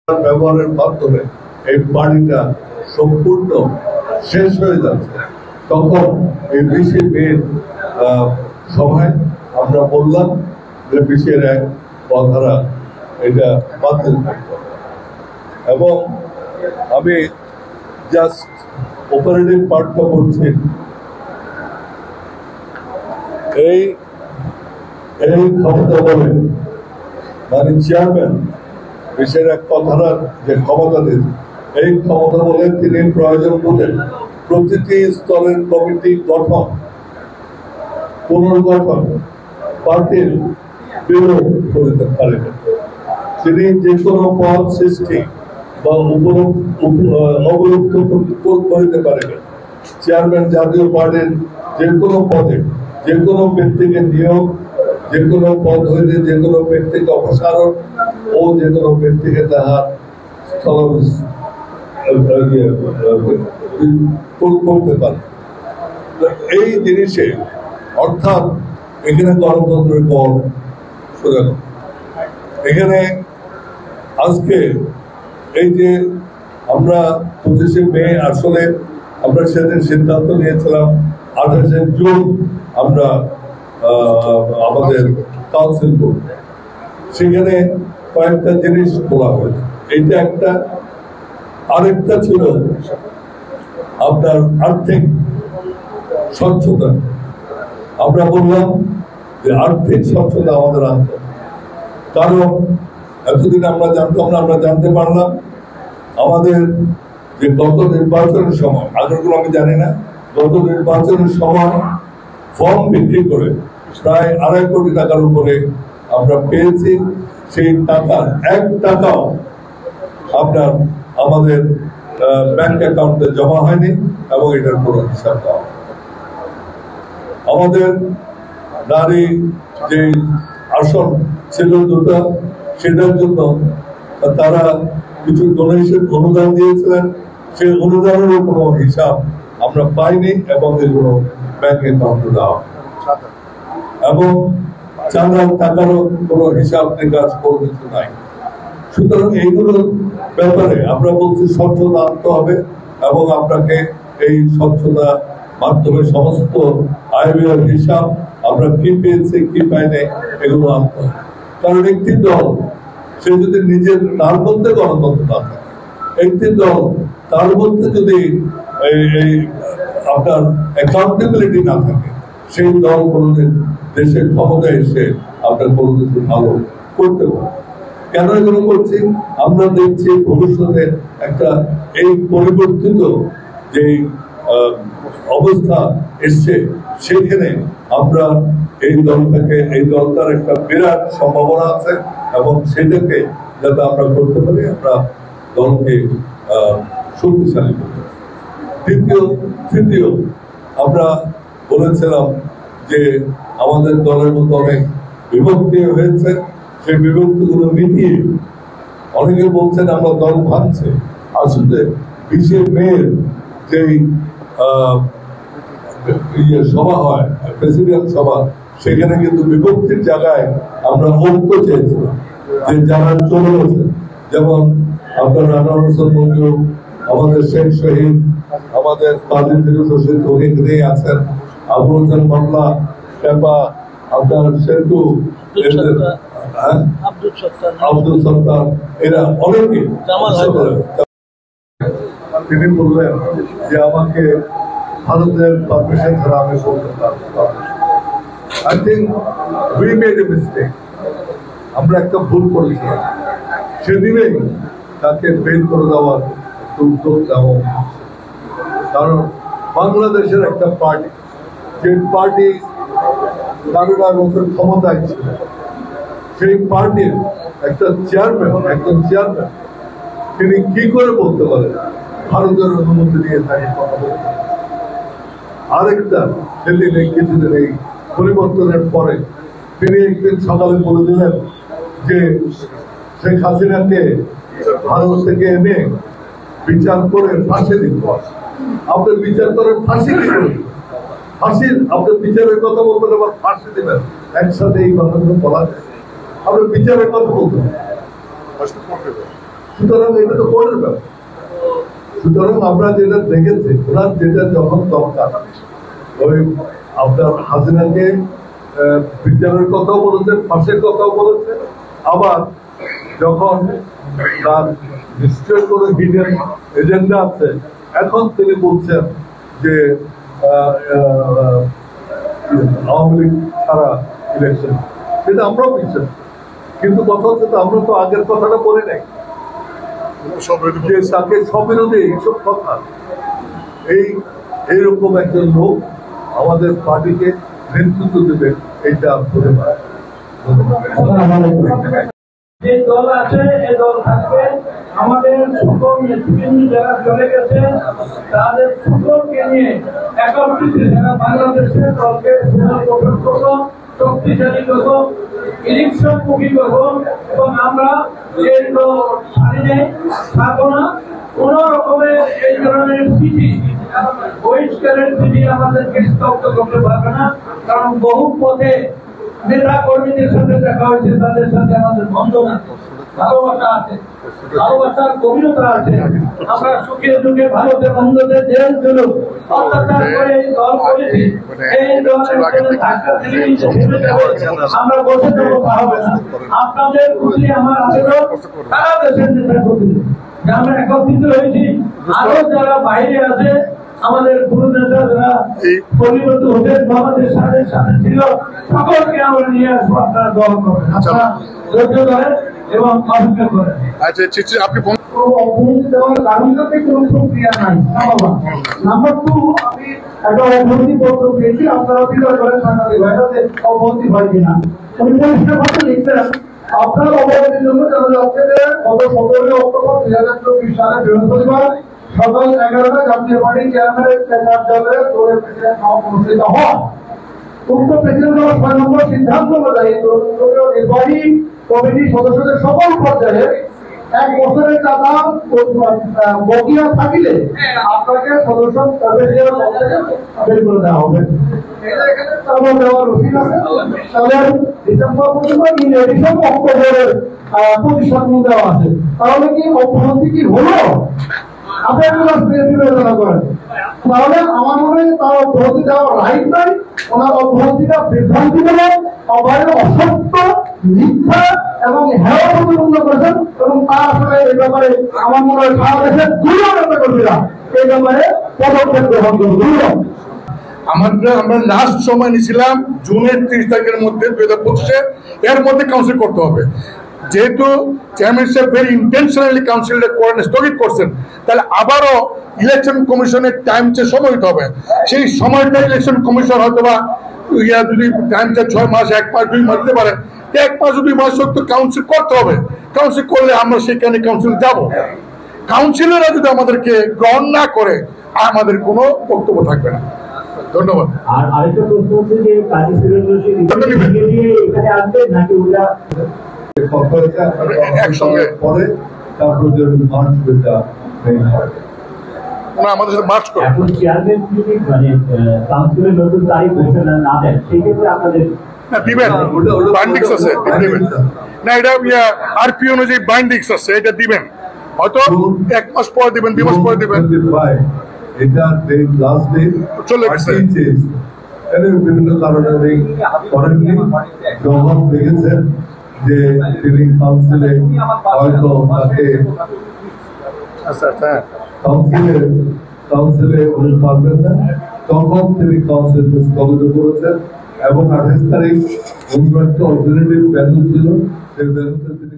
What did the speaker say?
ব্যবহারের মাধ্যমে এই পানিটা সম্পূর্ণ শেষ হয়ে যাচ্ছে। তখন এই 20 মে সভায় আমরা বললাম যে 20-1 ধারা এটা বাতিল থাকবে এবং আমি জাস্ট অপারেটিভ পার্টটা বলছি। এই ক্ষমতা বলে মানে চেয়ারম্যান 20-1 ধারার যে ক্ষমতা দিয়েছে, এই ক্ষমতা বলে তিনি প্রয়োজন বলে প্রতিটি স্তরের কমিটি গঠন, পুনর্গঠন, পার্টির বিরোধ করতে পারেন। তিনি যে কোনো পদ সৃষ্টি বা অবলুপ্ত করিতে পারেন। চেয়ারম্যান জাতীয় পার্টির যে কোনো পদে যে কোনো ব্যক্তিকে নিয়োগ, যে কোনো পদ হইতে যে কোনো ব্যক্তিকে অপসারণ ও যে কোনো ব্যক্তিকে তাহার করতে পারে। এই জিনিসে অর্থাৎ এখানে গণতন্ত্রের বল সোজা। এখানে আজকে এই যে আমরা 25 মে আসলে আমরা সেদিন সিদ্ধান্ত নিয়েছিলাম 28 জুন আমরা আমাদের কাউন্সিল করব, সেখানে কয়েকটা জিনিস বলা হয়েছে। এইটা একটা, আরেকটা ছিল আপনার আর্থিক স্বচ্ছতা। আমরা বললাম যে আর্থিক স্বচ্ছতা আমাদের আনতে, কারণ এতদিন আমরা জানতাম না, আমরা জানতে পারলাম আমাদের যে গত নির্বাচনের সময়, আগেরগুলো আমি জানি না, গত নির্বাচনের সময় ফর্ম বিক্রি করে প্রায় 2.5 কোটি টাকার উপরে আমরা পেয়েছি। সেই টাকার 1 টাকাও আপনার আমাদের ব্যাংক অ্যাকাউন্টে জমা হয়নি এবং এটার পুরো হিসাব দেওয়া। আমাদের নারী যে আসন ছিল 2টা, সেটার জন্য তারা কিছু ডোনেশন অনুদান দিয়েছিলেন, সেই অনুদানেরও কোনো হিসাব আমরা পাইনি এবং এগুলো ব্যাংক অ্যাকাউন্টে দেওয়া এবং চাঁদার টাকারও কোনো হিসাব নিকাশ কোনো কিছু নাই। সুতরাং এইগুলোর ব্যাপারে আমরা বলছি স্বচ্ছতা আনতে হবে এবং আপনাকে এই স্বচ্ছতা মাধ্যমে সমস্ত আয় ব্যয়ের হিসাব আমরা কি পেয়েছি কি পাইনি এগুলো আনতে হবে। কারণ একটি দল সে যদি নিজের তার মধ্যে গণতন্ত্র না থাকে, একটি দল তার মধ্যে যদি এই আপনার অ্যাকাউন্টেবিলিটি না থাকে, সেই দল কোনোদিন দেশের ক্ষমতায় এসে আপনার কোনো কিছু ভালো করতে পারে। কেন এগুলো করছি? আমরা দেখছি ভবিষ্যতে একটা এই পরিবর্তিত যে অবস্থা এসছে, সেখানে আমরা এই দলটার একটা বিরাট সম্ভাবনা আছে এবং সেটাকে যাতে আমরা করতে পারি, আমরা দলকে শক্তিশালী করতে পারি। তৃতীয় আমরা বলেছিলাম যে আমাদের দলের মতো অনেক বিভক্তি হয়েছে, সেই বিভক্তিগুলো মিটিয়ে, অনেকে বলছেন আমরা দল ভাঙছে, আসলে 20 মে যেই সভা হয়, প্রেসিডেন্ট সভা, সেখানে কিন্তু বিভক্তির জায়গায় আমরা ঐক্য চেয়েছিলাম যে যারা চলে গেছে, যেমন আপনার রানা হোসেন মঞ্জু, আমাদের শেখ শহীদ, আমাদের কাজী ফিরোজ হোসেন ওখানে আছেন, আবু হোসেন মোল্লা, টেপা, আপনার সেতু, আব্দুল সত্তার, এরা অনেকে। তিনি বললেন যে আমাকে ভারতের পারমিশন ছাড়া আমি বলতে পারবো। I think we made a mistake. আমরা একটা ভুল করেছিলাম, সেদিনেই তাকে বের করে দেওয়ার উদ্যোগ দেওয়া। কারণ বাংলাদেশের একটা পার্টি, যে পার্টি 12 বছর ক্ষমতায় ছিল, সেই পার্টির একজন চেয়ারম্যান তিনি কি করে বলতে পারেন ভারতের অনুমতি নিয়ে তাকে কথা বলতে। আরেকটা সেদিন কিছুদিন এই পরিবর্তনের পরে তিনি একদিন সকালে বলে দিলেন যে শেখ হাসিনাকে ভারত থেকে এনে বিচার করে ফাঁসি দিতে হবে। আপনি বিচার করেন ফাঁসি দিবেন, ফাঁসির আপনি বিচারের কথা বলবেন আবার ফাঁসি দিবেন, একসাথে এই কথাগুলো বলা যায়। আপনি বিচারের কথা বলবেন, সুতরাং এটা তো কোর্টের ব্যাপার। সুতরাং আমরা যেটা দেখেছি, ওনার যেটা যখন দরকার, ওই আপনার হাসিনাকে বিচারের কথাও বলেছে, ফাঁসের কথাও বলেছে, আবার যখন তার নিশ্চয় করে হিডেন এজেন্ডা আছে, এখন তিনি বলছেন যে আওয়ামী লীগ ছাড়া ইলেকশন, সেটা আমরাও বিশ্বাস। কিন্তু কথা হচ্ছে তো আমরা তো আগের কথাটা বলি নাই যে তাকে সবিরোধী এইসব কথা। এইরকম একজন লোক আমাদের পার্টিকে নেতৃত্ব দেবে, এইটা হতে পারে। যে দল আছে এই দল থাকবে। আমাদের সকল নেতৃবৃন্দ যারা চলে গেছে তাদের সকলকে নিয়ে একত্রিত সারা বাংলাদেশের দলকে গঠন করবো, শক্তিশালী করবো, ইলেকশনমুখী করবো এবং আমরা এই দল ছাড়িয়ে থাকবো না। কোন রকমের এই ধরনের চিঠি, বহিষ্কারের চিঠি আমাদেরকে স্তব্ধ করতে পারবে না। কারণ বহু পথে নেতা কর্মীদের সাথে দেখা হয়েছে, তাদের সাথে আমাদের বন্ধন আছে, ভালোবাসা আছে, ভালোবাসার গভীরতা আছে। আমরা সুখে দুঃখে ভারতে বন্ধুদের জেল জুলুম অত্যাচার করে এই দল করেছি, এই দলের ধাক্কা দিলেই আমরা বসে যাবো, তা হবে না। আপনাদের প্রতি আমার আবেদন, সারা দেশের নেতা কর্মী যে আমরা একত্রিত হয়েছি, আরো যারা বাইরে আছে আমাদের গুরু নেতা যারা পরিবর্ত হোসেন মোহাম্মদের সাথে ছিল, সকলকে আমরা নিয়ে আসবো। আপনারা দল করেন, আপনারা ধৈর্য ধরেন এবং অপেক্ষা করেন। আচ্ছা, আপনি অবনতি দেওয়ার কারণটাতে কোনো প্রক্রিয়া নাই। নাম্বার 2, আমি একটা অবনতি পত্র পেয়েছি, আপনারা বিচার করেন সাংবাদিক ভাইরা যে অবনতি হয় কিনা। উনি পরিষ্কার ভাবে লিখছেন, আপনার অবনতির জন্য জানা যাচ্ছে যে গত 17 অক্টোবর 2024 সালে বৃহস্পতিবার সকাল 11টায় জাতীয় পার্টি চেয়ারম্যানের কার্যালয়ে দলের প্রেসিডেন্ট অনুষ্ঠিত হয়। উক্ত প্রেসিডেন্ট 6 নম্বর সিদ্ধান্ত অনুযায়ী নির্বাহী কমিটির সদস্যদের সকল পর্যায়ে 1 বছরের টাকা বকেয়া থাকিলে আপনাকে সদস্য বের করে দেওয়া হবে। ডিসেম্বর পর্যন্ত অক্টোবরের প্রতিষ্ঠান দেওয়া আছে। তাহলে কি অব্যাহতি কি হলো? বিবেচনা করেন। তাহলে আমার মনে হয় তার অব্যাহতি দেওয়ার রাইট নাই। ওনার অব্যাহতিটা বিভ্রান্তিমূলক, অসত্য, মিথ্যা এবং হেয় প্রতিপন্ন করেছেন এবং তা আসলে এই ব্যাপারে আমার মনে হয় সারা দেশের দুর্নীতি কর্মীরা এই ব্যাপারে পদক্ষেপ গ্রহণ করবে। আমরা লাস্ট সময় নিয়েছিলাম জুনের 30 তারিখের মধ্যে 2025-এ, এর মধ্যে কাউন্সিল করতে হবে। যেহেতু চেয়ারম্যান সাহেব ভেরি ইন্টেনশনালি কাউন্সিলটা করেন, স্থগিত করছেন, তাহলে আবারও ইলেকশন কমিশনের টাইম চেয়ে সময় দিতে হবে। সেই সময়টা ইলেকশন কমিশন হয়তো বা যদি টাইম চেয়ে 6 মাস, 1 মাস, 2 মাস দিতে পারে, 1 মাস 2 মাস তো কাউন্সিল করতে হবে। কাউন্সিল করলে আমরা সেখানে কাউন্সিল যাব। কাউন্সিলররা যদি আমাদেরকে গ্রহণ না করে আমাদের কোনো বক্তব্য থাকবে না। ধন্যবাদ। আর আরেকটা প্রশ্ন হচ্ছে যে কাজী এখানে আসবে নাকি ওটা একসঙ্গে পরে তারপর আমাদের সাথে মার্চ করে। এখন চেয়ারম্যান যদি মানে কাউন্সিলের নতুন তারিখ ঘোষণা না দেন, সেক্ষেত্রে আপনাদের দিবেন, বাইন্ডিংস আছে দিবেন না, এটা আরপি অনুযায়ী বাইন্ডিংস আছে, এটা দিবেন। হয়তো 1 মাস পর দিবেন, 2 মাস পর দিবেন। এটা লাস্ট ডে চলে গেছে, বিভিন্ন কারণে করেননি। যখন দেখেছেন যে তিনি কাউন্সিলে হয়তো তাকে কাউন্সিলে উনি পারবেন না, তখন তিনি কাউন্সিলকে স্থগিত করেছেন এবং 28 তারিখ অন্য একটা অল্টারনেটিভ ভ্যালু ছিল, সেই ভ্যালুতে তিনি